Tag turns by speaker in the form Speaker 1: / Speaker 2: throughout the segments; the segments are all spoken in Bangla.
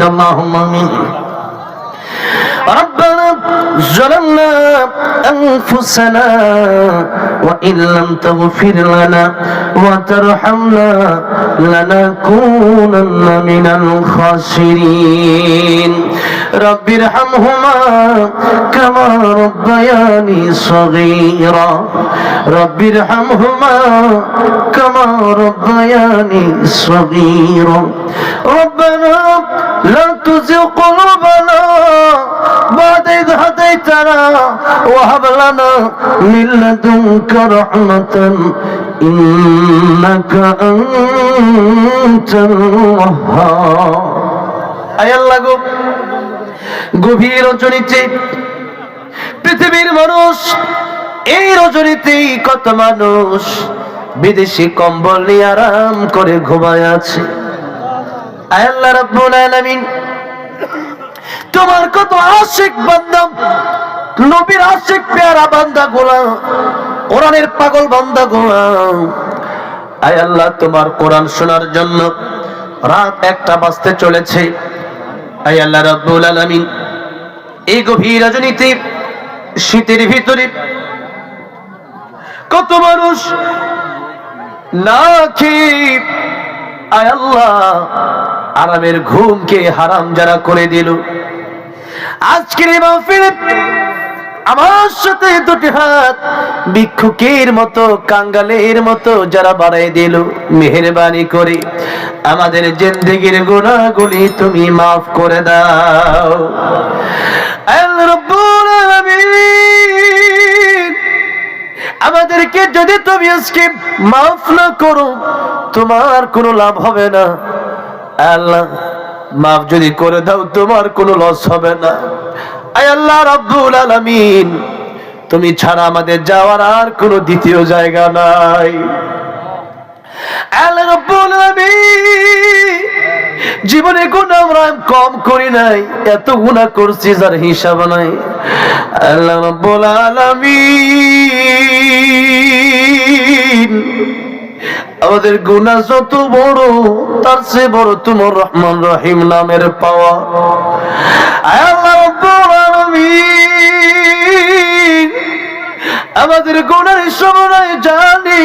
Speaker 1: আমিন আল্লাহুম্মা আমিন ربنا ظلمنا أنفسنا وإن لم تغفر لنا وترحمنا لنكونن من الخاسرين رب ارحمهما كما ربياني صغيرا رب ارحمهما كما ربياني صغيرا ربنا لا تزغ قلوبنا بعد إذ هديتنا وهب لنا من لدنك رحمة إنك أنت الوهاب আয় আল্লাহ গো গভীর রজনীতে পৃথিবীর মানুষ এই রজনীতেই কত মানুষ বিদেশি কম্বল নিয়ে আরাম করে ঘুমায় আছে আয় আল্লাহ রাব্বুল আলামিন তোমার কত আশিক বান্দা নবীর আশিক পেয়ারা বান্দা গোলা কোরআনের পাগল বান্দা গোলা আয় আল্লাহ তোমার কোরআন শোনার জন্য রাত 1টা বাজতে চলেছে আয় আল্লাহ রাব্বুল আলামিন এই গভীর রজনীতে শীতের ভিতরে কত মানুষ না খেয়ে আয় আল্লাহ আরামের ঘুমকে হারাম যারা করে দিল আজকের এই মাহফিলে আমার সাথে দুটি হাত ভিক্ষুকের মতো কাঙ্গালের মতো যারা বাড়াই দিল মেহেরবানি করে আমাদের জিন্দেগির গুনাহগুলি তুমি মাফ করে দাও আল্লাহ রাব্বুল আলামিন আমাদেরকে যদি তুমি আজকে মাফ না করো তোমার কোনো লাভ হবে না আল্লাহ মাফ যদি করে দাও তোমার কোনো লস হবে না আয় আল্লাহ রাব্বুল আলামিন তুমি ছাড়া আমাদের যাওয়ার আর কোনো দ্বিতীয় জায়গা নাই আল্লাহ রাব্বুল আলামিন জীবনে গুনাহ আমরা কম করি নাই এত গুনাহ করছি যার হিসাব নাই আল্লাহ রাব্বুল আলামিন আমাদের গুনাহ যত বড় তার চেয়ে বড় তোমার রহমান রহিম নামের পাওয়া আয় আল্লাহ রাব্বুল আলামিন আমাদের গুনাহের সময় জানি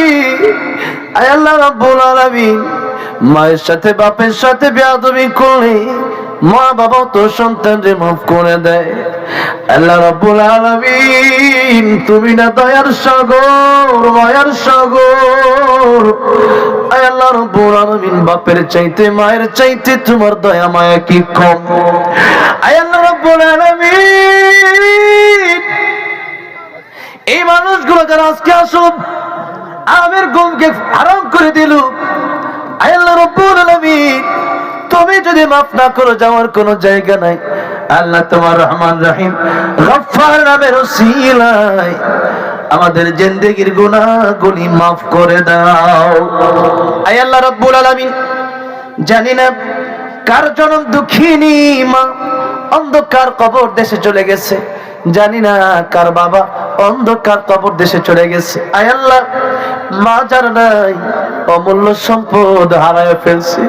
Speaker 1: আয় আল্লাহ রাব্বুল আলামিন মায়ের সাথে বাপের সাথে বেয়াদবি করলে মা বাবা তো সন্তানদের মাফ করে দেয় আল্লাহ রাব্বুল আলামিন তুমি না দয়ার সাগর মায়ার সাগর আয় আল্লাহ রাব্বুল আলামিন বাপের চাইতে মায়ের চাইতে তোমার দয়া মায়া কি কম আয় আল্লাহ রাব্বুল আলামিন এই মানুষগুলো যারা আজকে আসুন আমের ঘুমকে হারাম করে দিল আয় আল্লাহ রাব্বুল আলামিন তুমি যদি মাফ না করো যাওয়ার কোনো জায়গা নাই আল্লাহ তোমার রহমান রহিম গফফার নামের ওসিলায় আমাদের জিন্দেগির গুনাহগুলি মাফ করে দাও আয় আল্লাহ রাব্বুল আলামিন জানি না কার জনম দুঃখিনী মা অন্ধকার কবর দেশে চলে গেছে জানি না কার বাবা অন্ধকার কবর দেশে চলে গেছে আয় আল্লাহ মা যার নাই অমূল্য সম্পদ হারায় ফেলছে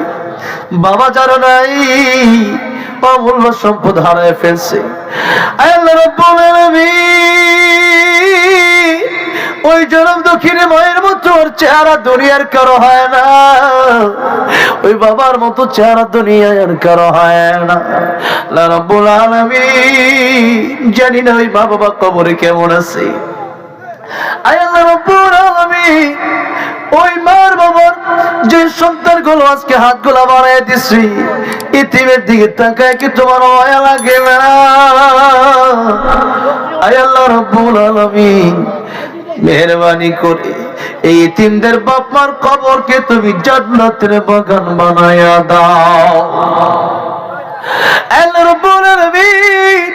Speaker 1: বাবা যার নাই অমূল্য সম্পদ হারায় ফেলছে আয় আল্লাহ রাব্বুল আলামিন ওই জনম দুঃখিনী মায়ের মতো ওর চেহারা দুনিয়ার কারো হয় না ওই বাবার মতো চেহারা দুনিয়ার কারো হয় না আল্লাহ রাব্বুল আলামিন জানি না ওই মা বাবা কবরে কেমন আছে আয় আল্লাহ রাব্বুল আলামিন ওই মার বাবার যে সন্তানগুলো আজকে হাতগুলো বাড়ায় দিছি ইতিমের দিকে তাকায় কি তোমার মায়া লাগে না আয় আল্লাহ রাব্বুল আলামিন মেহেরবানি করে এই ইতিমদের বাপ মার কবরকে তুমি জান্নাতের বাগান বানায়া দাও আল্লাহ রাব্বুল আলামিন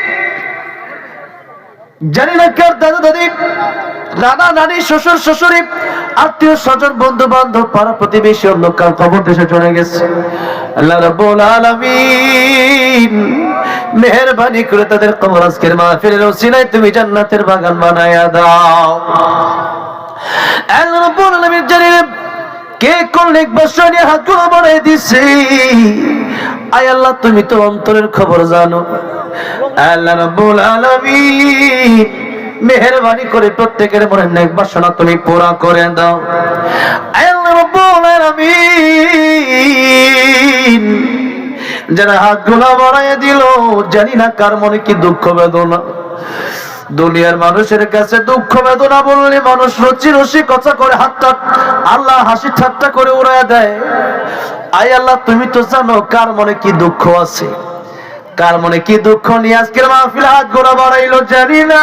Speaker 1: জানি না কার দাদা দাদি নানা নানি শ্বশুর শাশুড়ি আত্মীয় স্বজন বন্ধু বান্ধব পাড়া প্রতিবেশী অন্য কার খবর দেশে চলে গেছে আল্লাহ রাব্বুল আলামিন মেহেরবানি করে তাদের কবর আজকের মাহফিলের ওসিলায় তুমি জান্নাতের বাগান বানায়া দাও আল্লাহ রাব্বুল আলামিন জানেন কে কোন এক বছর নিয়ে হাতগুলো বাড়াই দিছে আয় আল্লাহ তুমি তো অন্তরের খবর জানো। আল্লাহ রাব্বুল আলামিন মেহেরবানি করে প্রত্যেকের মনে নেক বাসনা তুমি পুরা করে দাও। আয় আল্লাহ রাব্বুল আলামিন যারা হাতগুলো বাড়াইয়া দিল, জানি না কার মনে কি দুঃখ বেদনা। দুনিয়ার মানুষের কাছে দুঃখ বেদনা বললে মানুষ রুচি রসি কথা করে হাতটা আল্লাহ হাসি ঠাট্টা করে উড়াইয়া দেয়। আয় আল্লাহ তুমি তো জানো কার মনে কি দুঃখ আছে, কার মনে কি দুঃখ নিয়ে আজকের মাহফিল হাত গোড়া বাড়াইলো জানি না।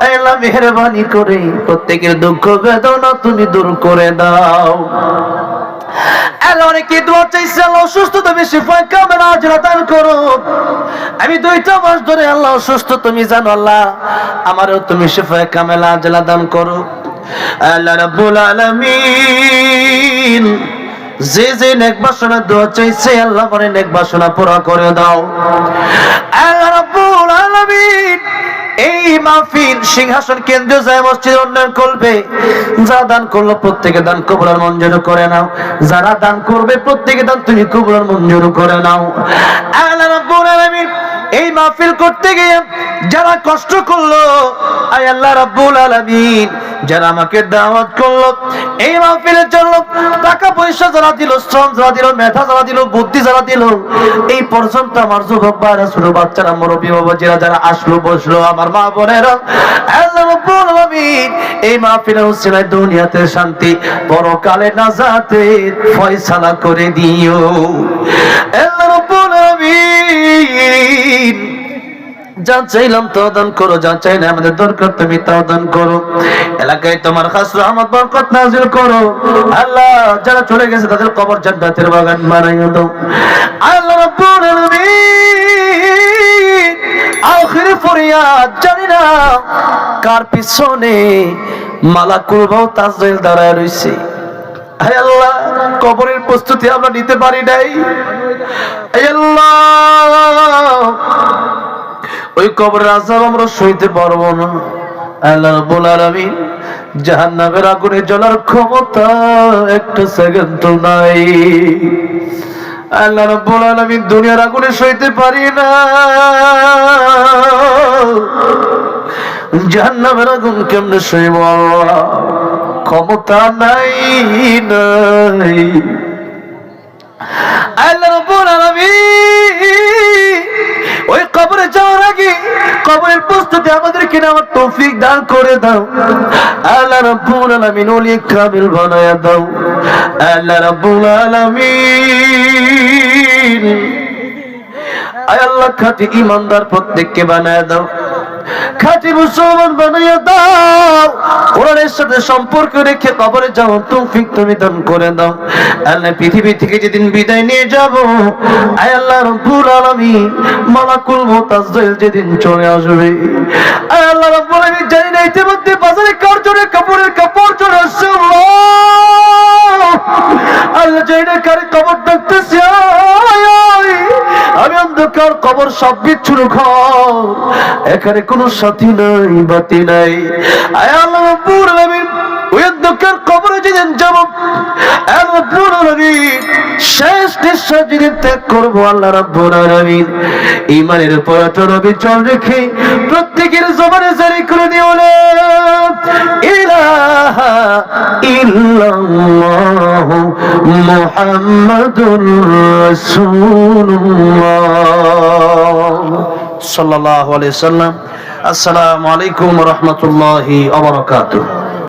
Speaker 1: আল্লাহ মেহেরবানি করে প্রত্যেকের দুঃখ বেদনা তুমি দূর করে দাও। অনেকে দোয়া চাইছে আল্লাহ অসুস্থতা বেশি কামেলা আজরা দান করো। আমি 2টা মাস ধরে আল্লাহ অসুস্থ, তুমি জানো আল্লাহ আমারও তুমি শিফায়ে কামেলা আজলা দান করো। আল্লাহ রাব্বুল আলামিন যে যে নেক বাসনা দোয়া চাইছে আল্লাহ করে নেক বাসনা পুরা করে দাও। আল্লাহ রাব্বুল আলামিন এই মাহফিল সিংহাসন কেন্দ্রীয় জামে মসজিদ উন্নয়ন করবে, যারা দান করলো প্রত্যেকে দান কবুল আর মঞ্জুর করে নাও। যারা দান করবে প্রত্যেকে দান তুমি কবুল আর মঞ্জুর করে নাও। আল্লাহ রাব্বুল আলামিন এই মাহফিল করতে গিয়ে যারা কষ্ট করলো, আয় আল্লাহ রাব্বুল আলামিন যারা আমাকে দাওয়াত করলো এই মাহফিলের জন্য, টাকা পয়সা যারা দিল, শ্রম যারা দিল, মেধা যারা দিল, বুদ্ধি যারা দিল, এই পর্যন্ত আমার যুবক ভাইরা ছোট বাচ্চারা মুরব্বী বাবাজিরা যারা আসলো বসলো, আমার মা বোনেরা, আল্লাহ রাব্বুল আলামিন এই মাহফিলের উসিলায় দুনিয়াতে শান্তি পরকালে নাজাতের ফয়সালা করে দিও। আল্লাহ রাব্বুল আলামিন যা চাইলাম তাও দান করো, যা চাই না আমাদের দরকার তুমি তাও দান করো। এলাকায় তোমার খাস রহমত বরকত নাযিল করো। আল্লাহ যারা চলে গেছে তাদের কবর জান্নাতের বাগান বানাইয়া দাও। আল্লাহ রাব্বুল আলামিন আখিরি ফরিয়াদ, জানি না কার পিছনে মালাকুল মউত আজরাইল দাঁড়ায় রইছে। হে আল্লাহ কবরের প্রস্তুতি আমরা নিতে পারি নাই। হে আল্লাহ ওই কবরের আযাব আমরা সইতে পারবো না। আল্লাহ রাব্বুল আলামিন জাহান্নামের আগুনে জ্বলার ক্ষমতা একটা সেকেন্ড নাই। আল্লাহ রাব্বুল আলামিন দুনিয়ার আগুনে সইতে পারি না, জাহান্নামের আগুন কেমনে সইব আল্লাহ, ক্ষমতা নাই নাই। আল্লাহ রাব্বুল আলামিন ওই কবরে যাওয়ার আগে কবরের প্রস্তুতি আমাদেরকে নেওয়ার তৌফিক দান করে দাও। আল্লাহ রাব্বুল আলামিন ওলি কামিল বানায়া দাও। আল্লাহ রাব্বুল আলামিন আয় আল্লাহ খাঁটি ঈমানদার প্রত্যেককে বানায়া দাও, খাঁটি মুসলমান বানায়া দাও। কোরআনের সাথে সম্পর্ক রেখে কবরে যাও তৌফিক তুমি দান করে দাও। আল্লাহ পৃথিবী থেকে যেদিন বিদায় নিয়ে যাব, আয় আল্লাহ রাব্বুল আলামিন মালাকুল মউত আজরাইল যেদিন চলে আসবে, আয় আল্লাহ রাব্বুল আলামিন জানি না ইতিমধ্যে বাজারে কার জন্য কাপড়ের কাপড় চলে আসছে। আল্লাহ জানি না কার কবর দেখতেছে, আমি অন্ধকার কবর সব বিচ্ছুর ঘর, এখানে কোনো সাথী নাই বাতি নাই। আয় আল্লাহ রাব্বুল আলামিন ওই অন্ধকার কবরে যেদিন যাব, আল্লাহ রাব্বুল আলামিন শেষ নিঃশ্বাস যেদিন ত্যাগ করবো, আল্লাহ রাব্বুল আলামিন ঈমানের উপর অটল রেখে প্রত্যেকের জবানে জারি করে দিও লা ইলাহা ইল্লাল্লাহ মুহাম্মাদুর রাসূলুল্লাহ সাল্লাল্লাহু আলাইহি ওয়াসাল্লাম। আসসালামু আলাইকুম ওয়া রাহমাতুল্লাহি ওয়া বারাকাতুহু।